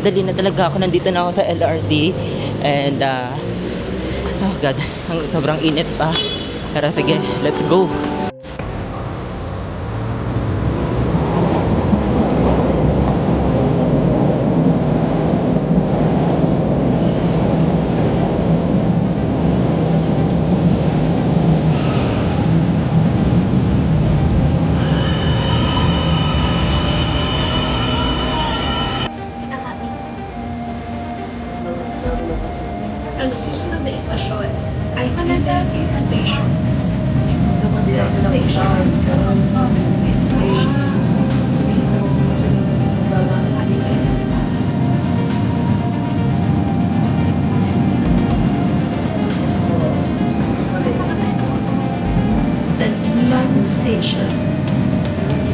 nagmamadali na talaga ako. Nandito na ako sa LRT. And, oh God, sobrang init pa. Pero sige, let's go. Ang susunod na istasyon ay Panagagi Station. Station. Tagbilan Station.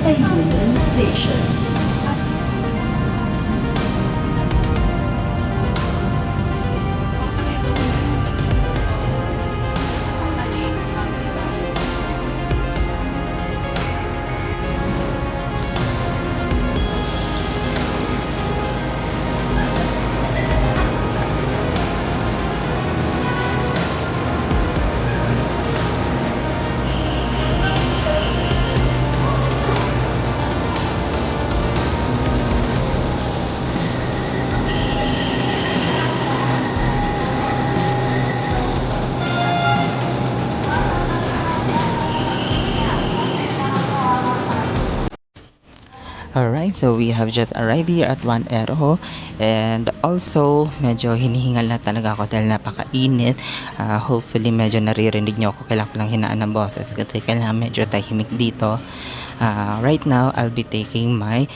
Tagbilan Station. Alright, so we have just arrived here at One Arrow. And also, medyo hinihingal na talaga ako dahil napakainit. Hopefully, medyo naririnig nyo ako. Kailangan ko lang hinaan ng boses kasi kailangan medyo tahimik dito. Right now, I'll be taking my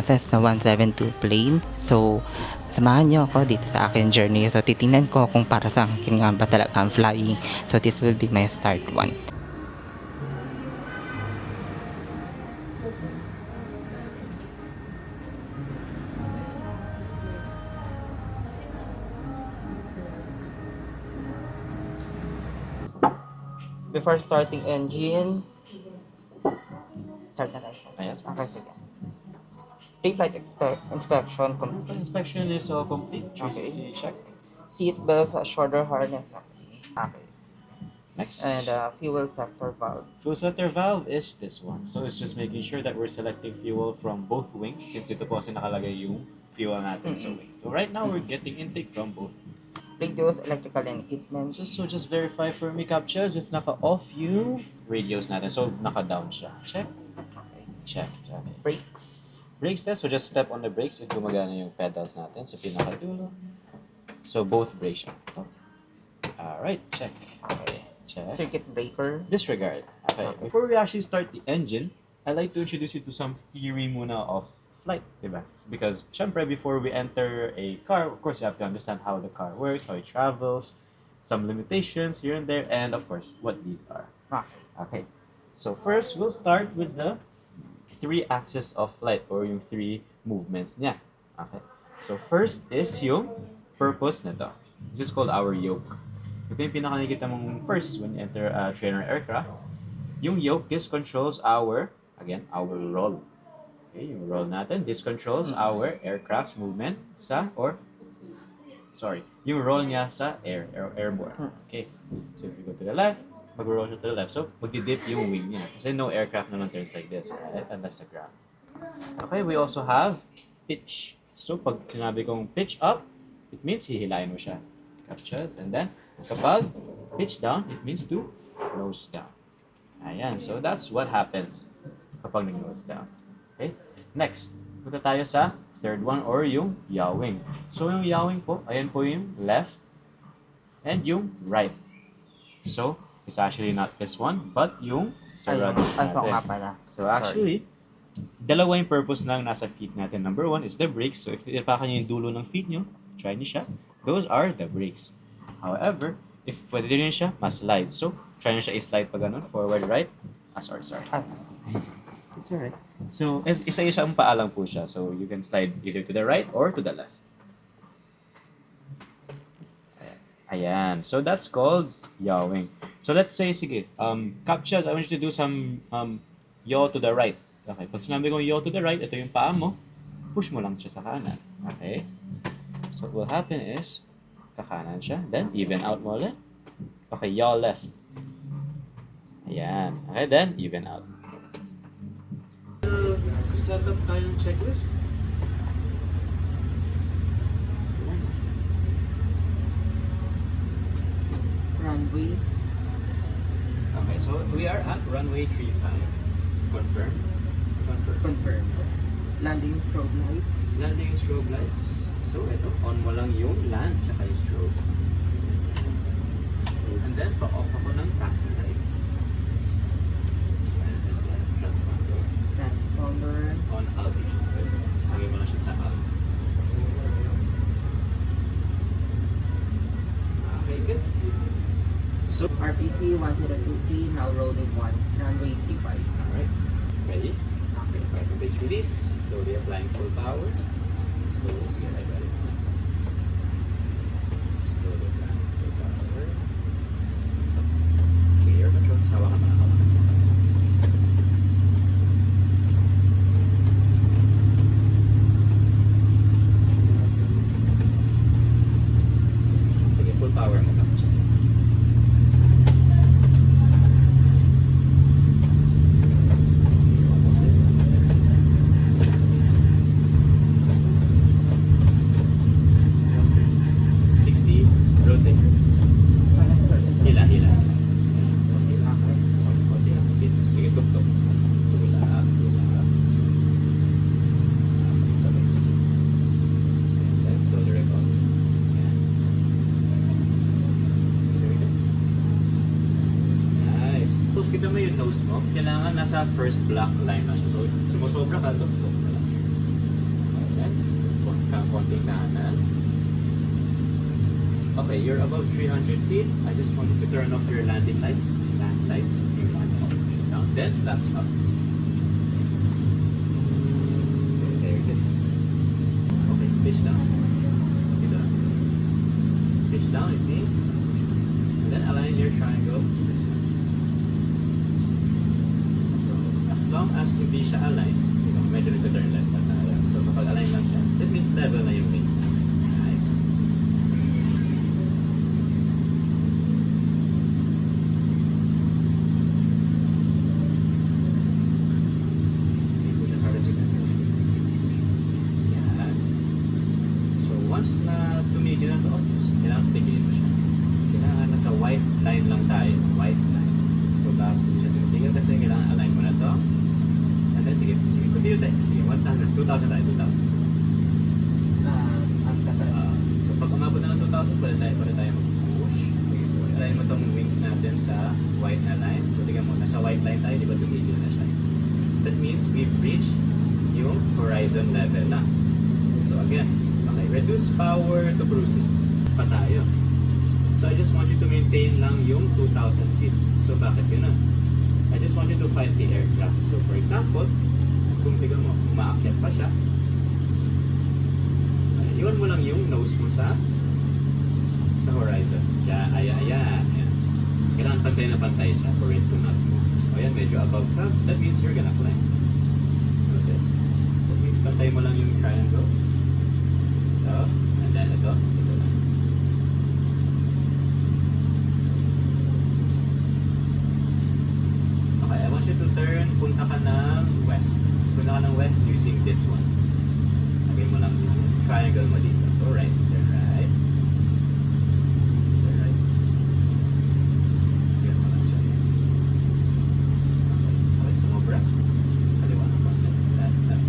Cessna 172 plane. So, samahan nyo ako dito sa akin journey. So, titingnan ko kung para sa akin nga ba talaga ang flying. So, this will be my start one. Before starting engine, start na tayo. Yes. Okay, sige. Pre-flight inspection, Inspection is complete. 360 check. seat belts, shoulder harness. Okay. Next. And fuel sector valve. Fuel selector valve is this one. So it's just making sure that we're selecting fuel from both wings since ito po kasi nakalagay yung fuel natin sa wings. So right now we're getting intake from both. Radios, electrical and equipment. Just verify for me, Captchas, if naka-off yung radios natin. So naka-down siya. Check. Okay. Check. Brakes. Brakes test. So just step on the brakes if gumagana yung pedals natin sa pinakadulo. So both brakes siya. Alright, check. Okay. Check. Circuit breaker. Disregard. Okay. Before we actually start the engine, I'd like to introduce you to some theory muna of flight, diba? Because, syempre, before we enter a car, of course, you have to understand how the car works, how it travels, some limitations here and there, and of course, what these are. Okay. Okay. So first, we'll start with the three axes of flight or yung three movements niya. Okay. So first is yung purpose nito. This is called our yoke. Ito yung pinaka-nakikita mong first when you enter a trainer aircraft. Yung yoke, this controls our roll. Okay, yung roll natin, this controls our aircraft's movement yung roll niya sa airborne. Okay, so if you go to the left, mag-roll siya to the left. So, magdi-dip yung wing niya. Kasi no aircraft naman turns like this, right? Unless sa ground. Okay, we also have pitch. So, pag sinabi kong pitch up, it means hihilayin mo siya. Captures. And then, kapag pitch down, it means to nose down. Ayan, so that's what happens kapag nag-nose down. Okay? Next, punta tayo sa third one or yung yawing. So yung yawing po, ayan po yung left and yung right. So, it's actually not this one, but yung sa rudders natin. So actually, dalawa yung purpose ng nasa feet natin. Number one is the brakes. So if titipakan nyo yung dulo ng feet nyo, try nyo siya. Those are the brakes. However, if pwede din siya, mas-slide. So, try nyo siya i-slide pa ganun, forward, right? Sorry. It's alright. So, isa-isa ang paalang po siya. So, you can slide either to the right or to the left. Ayan. So, that's called yawing. So, let's say, sige, Captchas, I want you to do some yaw to the right. Okay. Pag sinabi kong yaw to the right, ito yung paa mo, push mo lang siya sa kanan. Okay? So what will happen is, kakanan siya, then even out mo ulit. Okay, yaw left. Ayan. Okay, then even out. Set up tayong checklist. Runway. Okay, so we are at runway 35. Confirm. Confirm. Confirm. Landing strobe lights. Landing strobe lights. So ito, on mo lang yung land tsaka yung strobe. And then, pa-off ako ng taxi lights. And then, transponder. Transponder. On altitude. So, lagay mo lang siya sa alt. Okay, good. So, RPC 1023, now rolling 1, runway 35. alright. Ready? Okay. Right, the base release. Slowly applying full power. Slowly, sige, I got it. Slowly applying full power. Sige, air controls. Hawakan mo na, hawakan mo. Sige, full power mo, Kapchas. Hila, hila. Konti lang. Sige, tuk-tuk. Tulak, tulak. Sabay. And then slowly record. Yan. Very good. Nice. Tapos kita mo yung nose mo, kailangan nasa first black line na siya. So, sumusobra ka, tuk-tuk na lang. Ayan. Konting kanan. Okay, you're above 300 feet. I just want you to turn off your landing lights. Land lights. You want off. Down. Then flaps up. Okay, very good. Okay, pitch down. Dito. Pitch down, it means. And then align your triangle. So, as long as hindi siya align, medyo nito-turn left na tayo. So, kapag align lang siya, that means level na yung wings na. Nice. Yan. So, once na tumigil na to, kailangan tigilin mo siya. Kailangan nasa white line lang tayo. White line. So, bago siya tumigil kasi kailangan align mo na to. And then, sige, continue tayo. Sige, 100, 2,000 tayo, 2,000. So, pag umabot na ng 2,000, pwede tayo mag-push. Sige, push. Align mo tong wings natin sa white na line. So, tingnan mo, nasa white line tayo, di ba tumigil na siya? That means we've reached yung horizon level na. So, again, okay, reduce power to cruising. Pa tayo. So, I just want you to maintain lang yung 2,000 feet. So, bakit yun na? I just want you to find the aircraft. So, for example, kung tignan mo, umaakyat pa siya, iwan mo lang yung nose mo sa horizon. Kaya, ayan. Kailangan pantay na pantay siya for it to not move. So, ayan, medyo above ka. That means you're gonna climb. So, this. That means pantay mo lang yung triangles. Ito. And then ito. Ito lang. Okay, I want you to turn. Punta ka ng west. Punta ka ng west using this one. Lagay mo lang yung triangle mo dito. So, right. Turn right. Turn right. Yan mo lang siya. Okay, sumobra. Kaliwa na pa. Left, left.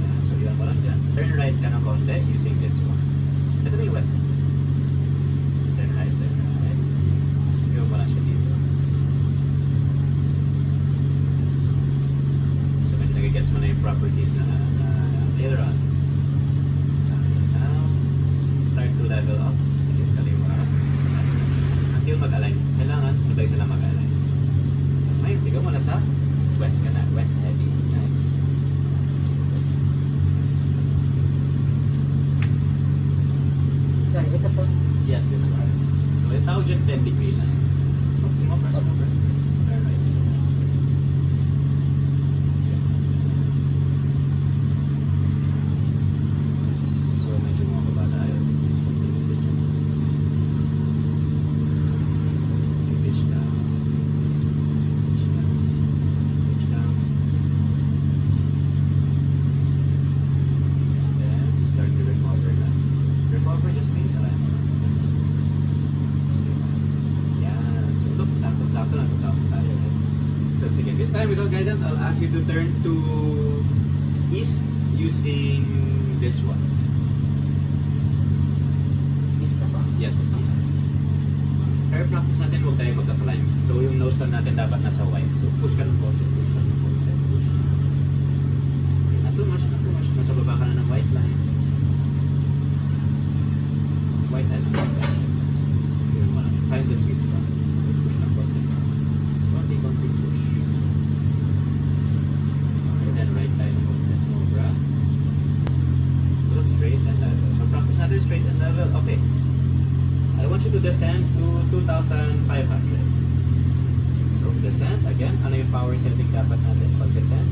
Yan. So, yan mo lang dyan. Turn right ka ng konti using this one. Ito na yung west. Turn right, turn right. Yan mo lang siya dito. So, medyo nagigets mo na yung properties na later on. Now, start to level up. Sige, kaliwa. Until mag-align. Kailangan sabay sila mag-align. Ngayon, tigaw mo na sa west ka na. West heavy. Nice. Sorry, ito po. Yes, this one. So, itaw dyan 10 degree lang. Oops, sumobra. Turn right. sakto nasa south tayo. So sige, this time without guidance, I'll ask you to turn to east using this one. East na ba? Yes, east. Air practice natin, huwag tayo magka-climb. So yung nose turn natin dapat nasa white. So push ka ng konti, push ka ng konti, push. Okay, not too much, not too much. Nasa baba ka na ng white line. White line, white line. Yun mo lang. Find the sweet spot. Push ng konti. Konti, konti, push. Okay, then right line, konti, sobra. So it's straight and level. So practice natin straight and level. Okay. I want you to descend to 2,500. So descend, again, ano yung power setting dapat natin pag descend?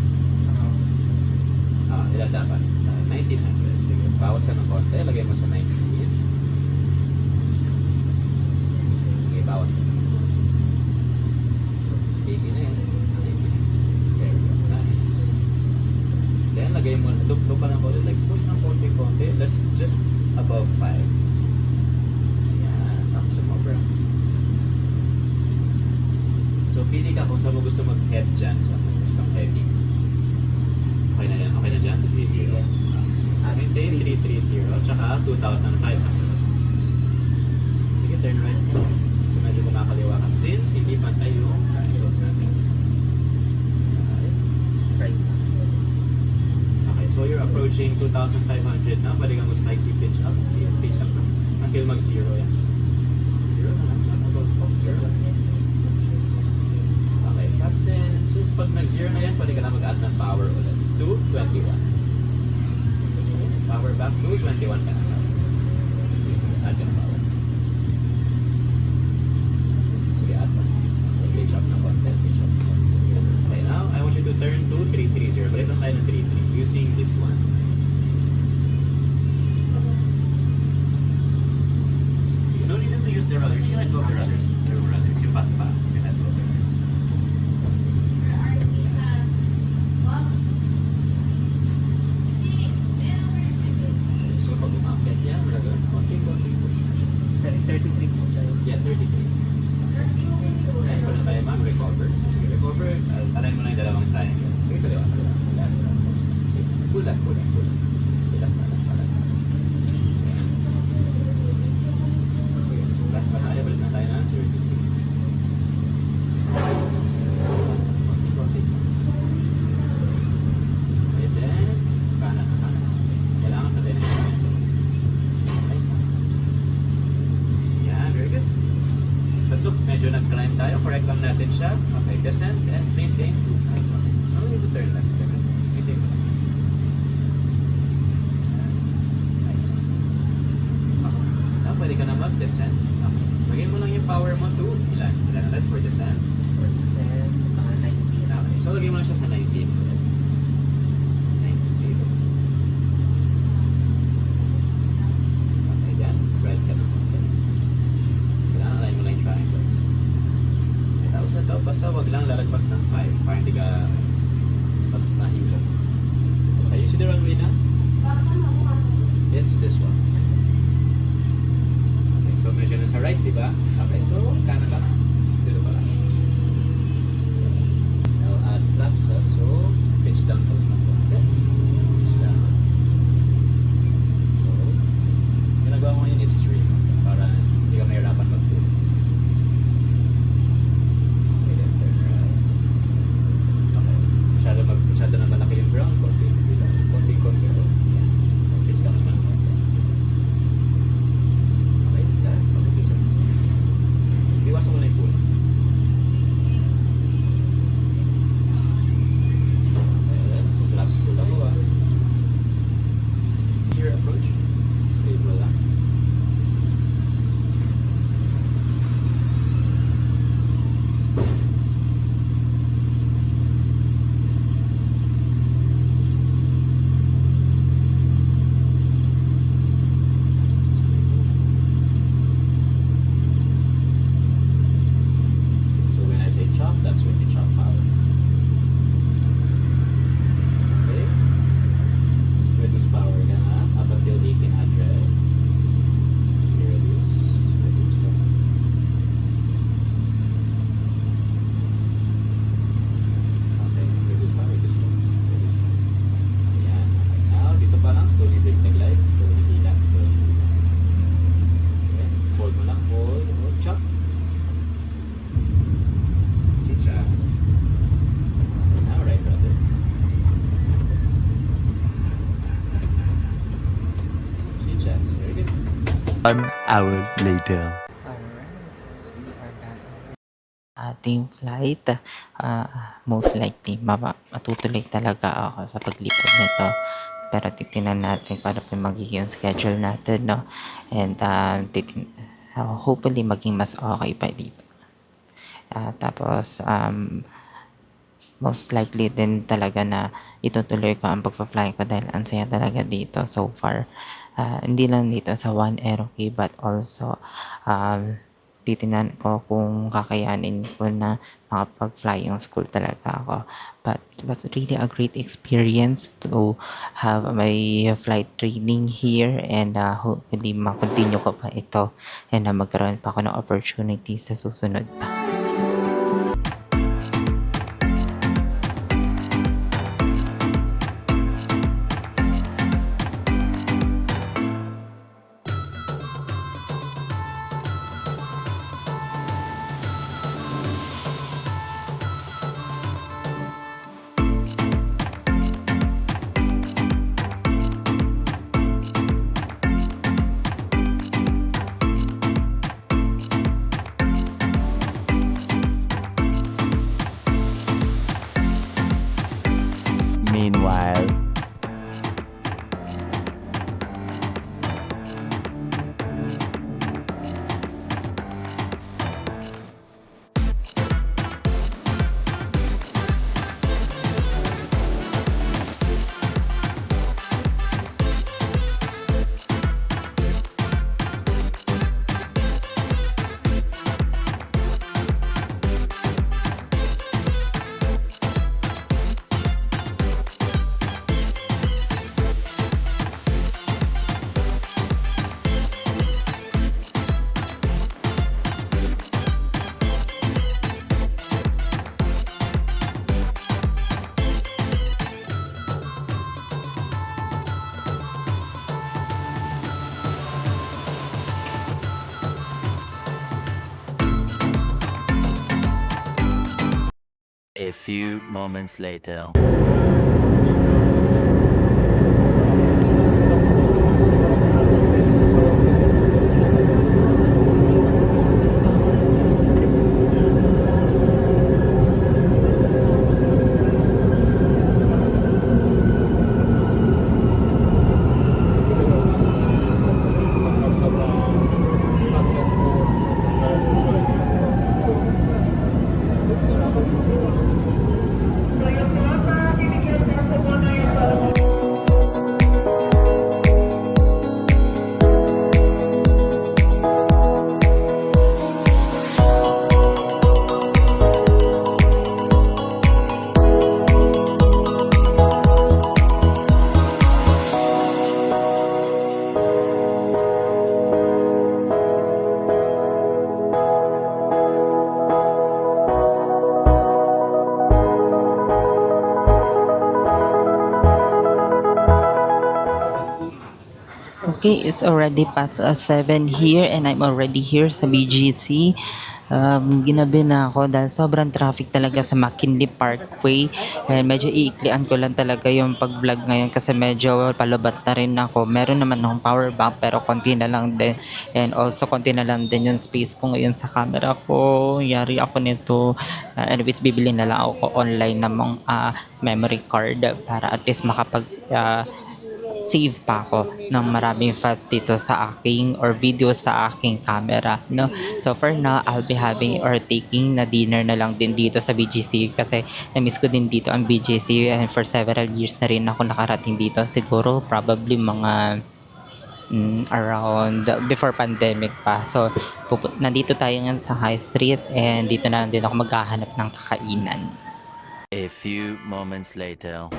Ilan dapat? 1,900. Sige, bawas ka ng konti, lagay mo sa 19. Sige, bawas ka. 80 na yan. 90. There we go. Nice. Then, lagay mo, duplo ka ng konti, like push ng konti-konti, that's just above 5. So, pili ka kung saan mo gusto mag-head dyan. So, kung gusto kang heavy. Okay na yan. Okay na dyan sa 3-0. So, maintain 3-3-0. Tsaka 2,500. Sige, turn right. So, medyo kumakaliwa ka. Since hindi pantay yung triangles natin. Right. Okay, so you're approaching 2,500 na. Pwede kang slightly pitch up. See, pitch up na. Until mag-0 yan. 0 na lang. About 0. Okay, captain. Since pag nag-0 na yan, pwede ka na mag-add ng power ulit. To 21. Power back to 21 ka na. Add yung power. Sige, add na. So, pitch up na konti. Pitch up na konti. Okay, now, I want you to turn to 3-3-0. Balik lang tayo ng 3-3 using this one. Sige, no need to use the rudders. You let go of the rudders. The rudders. Yung pass pa. You let go of the rudders. So, pag umakyat yan, rudder. Konti-konti push. 33 po tayo. Yeah, 33. Ayan pa na tayo, ma'am. Recover. Sige, recover. Align mo na yung dalawang triangle. Sige, kaliwa. Left. Sige, full left, full left, full left. Sige, left na, left na, left na. Sige, left pa tayo. Balik na tayo na 33. Konti-konti. Okay, then, kanan, kanan. Kailangan pa tayo ng triangles. Okay. Yan, very good. But look, medyo nag-climb tayo. Correct lang natin siya. Okay, descend and maintain 2,500. No need to turn left. Maintain mo lang. Nice. Okay. Now, pwede ka na mag-descend. Okay. Lagay mo lang yung power mo to ilan? Ilan ulit for descend? 47, 19. Okay, so lagay mo lang siya sa 19 ulit. 19. Okay, then, right ka na. Kailangan align mo lang yung triangles. Okay, tapos ito, basta wag lang lalagpas ng 5 para hindi ka mahilog. Okay, you see the runway na? It's this one. Okay, so medyo nasa right, di ba? Okay, so kanan ka na. Dito pala. I'll add flaps, so pitch down to the konti. Pitch down. So, ginagawa mo yung extreme para hindi ka mahirapan mag-pull. Okay, then turn right. Okay, masyado na malaki yung ground. Konti-konti. Yan. Pitch down naman konti. Okay, left. Okay, pitch up. Iwasan mo na yung 1 hour later. Alright, so we are done ating flight. Most likely, matutuloy talaga ako sa paglipad nito. Pero titingnan natin kung ano pa yung magiging schedule natin, no? And hopefully maging mas okay pa dito. Tapos, most likely din talaga na itutuloy ko ang pagpa-fly ko dahil ang saya talaga dito so far. Hindi lang dito sa One Aerokey but also titinan ko kung kakayanin ko na makapag-flying school talaga ako. But it was really a great experience to have my flight training here and hopefully makontinue ko pa ito and magkaroon pa ako ng opportunity sa susunod pa. Meanwhile, a few moments later. Okay, it's already past 7 here and I'm already here sa BGC. Ginabi na ako dahil sobrang traffic talaga sa McKinley Parkway. Medyo iiklian ko lang talaga yung pag-vlog ngayon kasi medyo palubat na rin ako. Meron naman akong power bank pero konti na lang din. And also konti na lang din yung space ko ngayon sa camera ko. Yari ako nito. Anyways, bibili na lang ako online ng memory card para at least makapag save pa ako ng maraming files dito sa aking or video sa aking camera, no? So for now, I'll be having or taking na dinner na lang din dito sa BGC kasi na-miss ko din dito ang BGC and for several years na rin ako nakarating dito. Siguro probably mga around before pandemic pa. So nandito tayo ngayon sa High Street and dito na lang din ako maghahanap ng kakainan. A few moments later.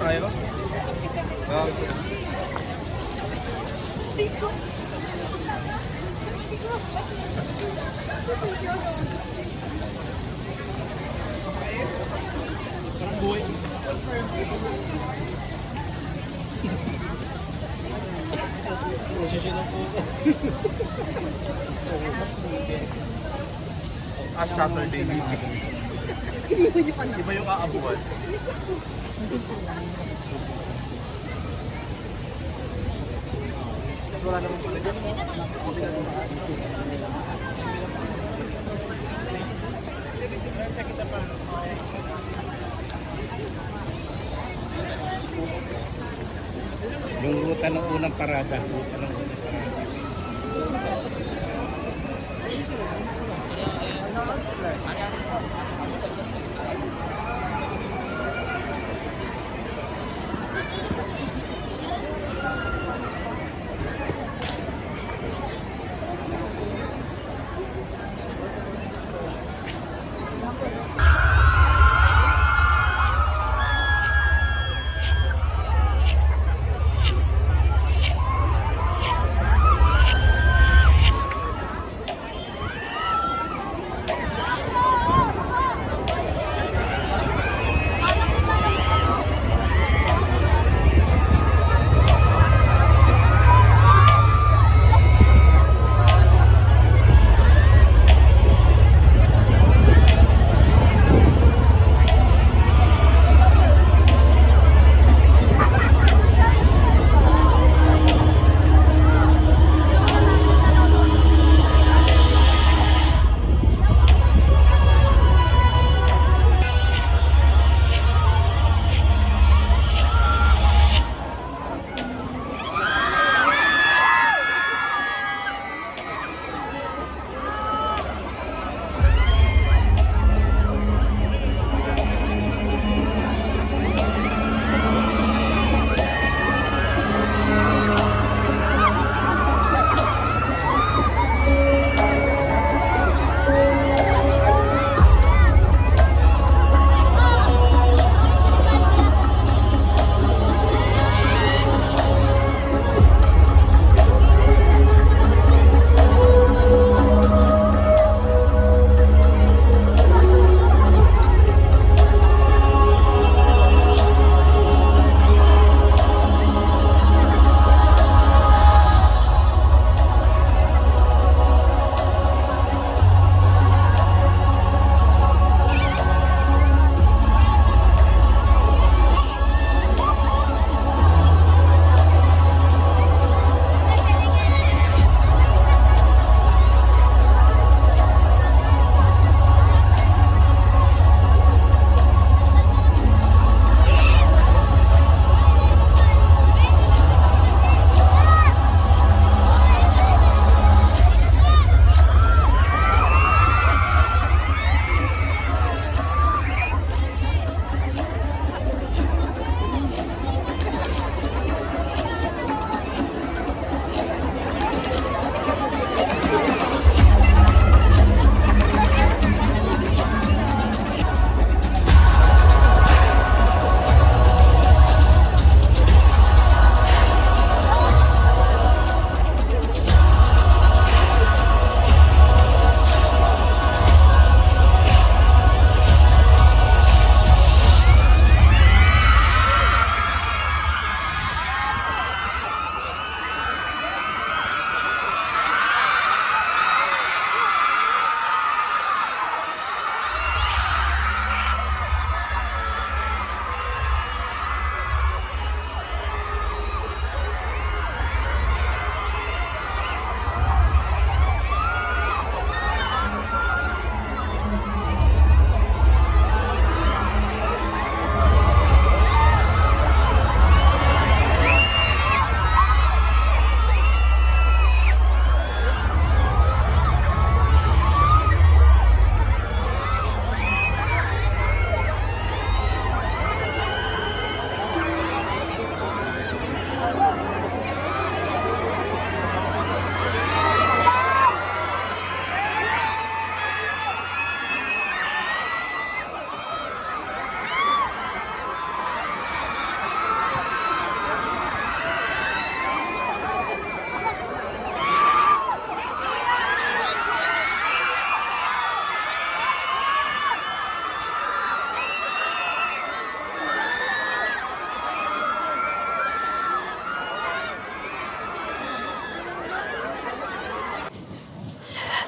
tayo. Saturday meeting. Iba yung aabuan. Wala naman pala dyan. Yung ruta ng unang parada.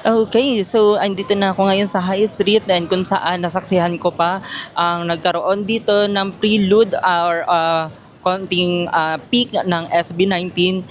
Okay, so andito na ako ngayon sa High Street and kung saan nasaksihan ko pa ang nagkaroon dito ng prelude or konting peak ng SB19.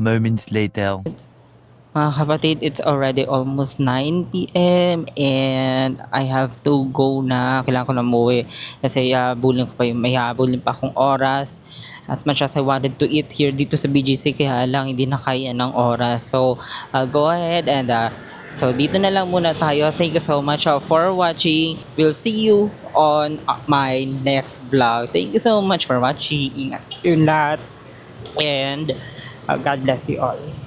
Moments later. Mga kapatid, it's already almost 9 p.m. and I have to go na. Kailangan ko na umuwi kasi bulin ko pa yung may habulin pa akong oras. As much as I wanted to eat here dito sa BGC, kaya lang hindi na kaya ng oras. So, I'll go ahead and so dito na lang muna tayo. Thank you so much for watching. We'll see you on my next vlog. Thank you so much for watching. Ingat yung lahat. And God bless you all.